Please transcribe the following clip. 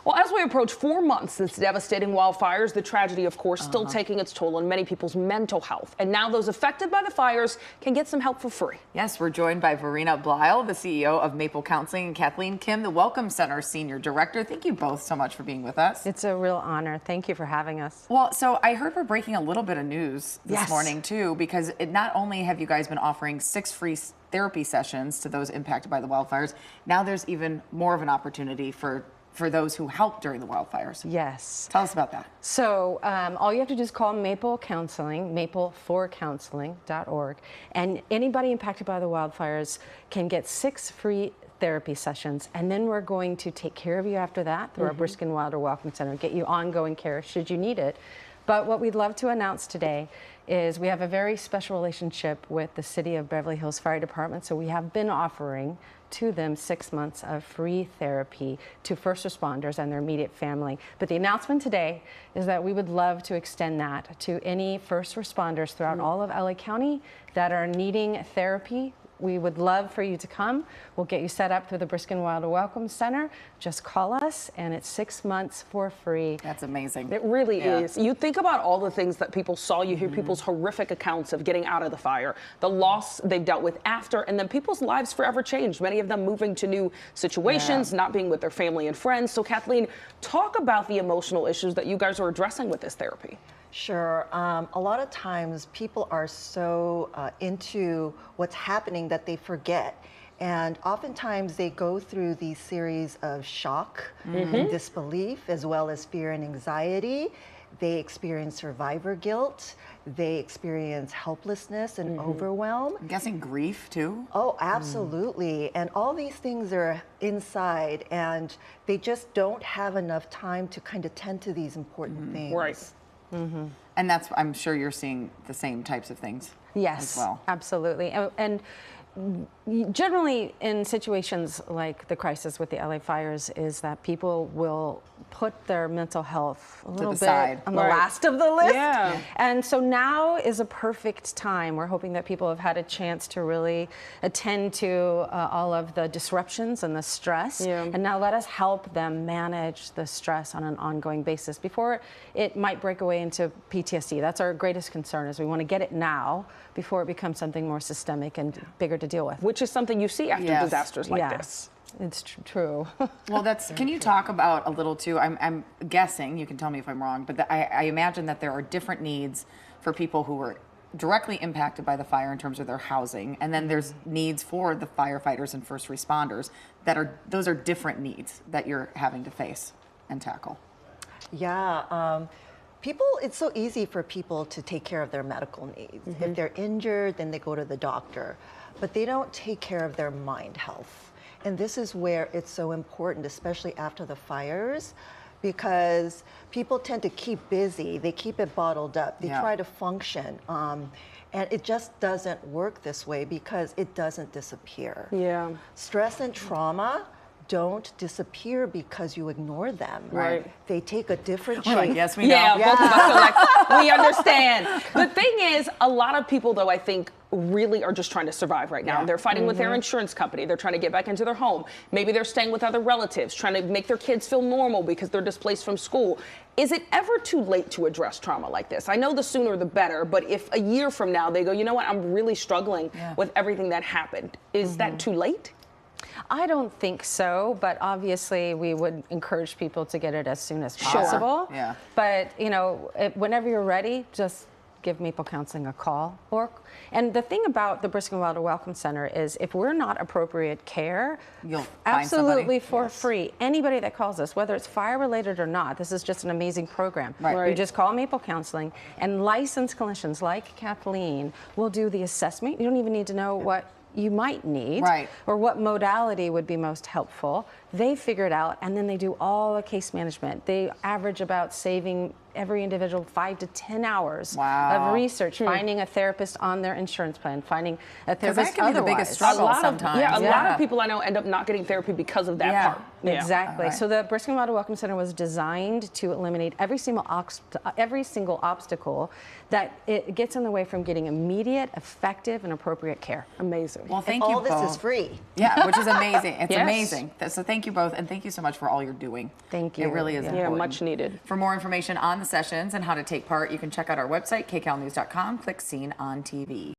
Well, as we approach 4 months since devastating wildfires, the tragedy, of course, still taking its toll on many people's mental health. And now those affected by the fires can get some help for free. Yes, we're joined by Verena Blyle, the CEO of Maple Counseling, and Kathleen Kim, the Welcome Center Senior Director. Thank you both so much for being with us. It's a real honor. Thank you for having us. Well, so I heard we're breaking a little bit of news this morning, too, because not only have you guys been offering 6 free therapy sessions to those impacted by the wildfires, now there's even more of an opportunity for those who helped during the wildfires. Yes. Tell us about that. So all you have to do is call Maple Counseling, mapleforcounseling.org, and anybody impacted by the wildfires can get 6 free therapy sessions, and then we're going to take care of you after that through our Brisk and Wilder Welcome Center, get you ongoing care should you need it. But what we'd love to announce today is we have a very special relationship with the City of Beverly Hills Fire Department, so we have been offering to them 6 months of free therapy to first responders and their immediate family. But the announcement today is that we would love to extend that to any first responders throughout all of LA County that are needing therapy. We would love for you to come. We'll get you set up through the Brisk and Wilder Welcome Center. Just call us, and it's 6 months for free. That's amazing. It really is. You think about all the things that people saw. You hear people's horrific accounts of getting out of the fire, the loss they've dealt with after, and then people's lives forever changed. Many of them moving to new situations, not being with their family and friends. So Kathleen, talk about the emotional issues that you guys are addressing with this therapy. Sure. A lot of times people are so into what's happening that they forget. And oftentimes they go through these series of shock and disbelief, as well as fear and anxiety. They experience survivor guilt. They experience helplessness and overwhelm. I'm guessing grief, too? Oh, absolutely. And all these things are inside, and they just don't have enough time to kind of tend to these important things. Right. And that's, I'm sure you're seeing the same types of things as well. Absolutely. And generally in situations like the crisis with the LA fires is that people will put their mental health a little bit on the last of the list. Yeah. And so now is a perfect time. We're hoping that people have had a chance to really attend to all of the disruptions and the stress. And now let us help them manage the stress on an ongoing basis before it might break away into PTSD. That's our greatest concern, is we want to get it now before it becomes something more systemic and bigger to deal with. Which is something you see after disasters like this. It's true. Well, can you talk about a little too, I'm guessing, you can tell me if I'm wrong, but I imagine that there are different needs for people who were directly impacted by the fire in terms of their housing, and then there's needs for the firefighters and first responders those are different needs that you're having to face and tackle. Yeah. It's so easy for people to take care of their medical needs. If they're injured, then they go to the doctor, but they don't take care of their mind health. And this is where it's so important, especially after the fires, because people tend to keep busy. They keep it bottled up. They try to function. And it just doesn't work this way because it doesn't disappear. Stress and trauma don't disappear because you ignore them. Right. They take a different shape. We're like, yes, we know. Yeah, both of us are like, we understand. The thing is, a lot of people, though, I think, really are just trying to survive right now. They're fighting with their insurance company. They're trying to get back into their home. Maybe they're staying with other relatives, trying to make their kids feel normal because they're displaced from school. Is it ever too late to address trauma like this? I know the sooner the better, but if a year from now they go, you know what, I'm really struggling with everything that happened, is that too late? I don't think so, but obviously we would encourage people to get it as soon as possible. Yeah. But, you know, whenever you're ready, just give Maple Counseling a call. And the thing about the Brisk and Wilder Welcome Center is if we're not appropriate care, you'll absolutely for free. Anybody that calls us, whether it's fire related or not, this is just an amazing program. You just call Maple Counseling, and licensed clinicians like Kathleen will do the assessment. You don't even need to know what you might need or what modality would be most helpful. They figure it out, and then they do all the case management. They average about saving every individual 5 to 10 hours Wow. of research, finding a therapist on their insurance plan, finding a therapist that can be the biggest otherwise. struggle sometimes. A lot of people I know end up not getting therapy because of that Yeah. part. Yeah. Exactly. All right. So the Brisk and Wild Welcome Center was designed to eliminate every single obstacle that it gets in the way from getting immediate, effective, and appropriate care. Amazing. Well, thank All you this both. is free. Yeah, which is amazing. It's Yes. amazing. So thank you both, and thank you so much for all you're doing. Thank you. It really is Yeah. important. much needed. For more information on the sessions and how to take part, you can check out our website, kcalnews.com. Click Seen on TV.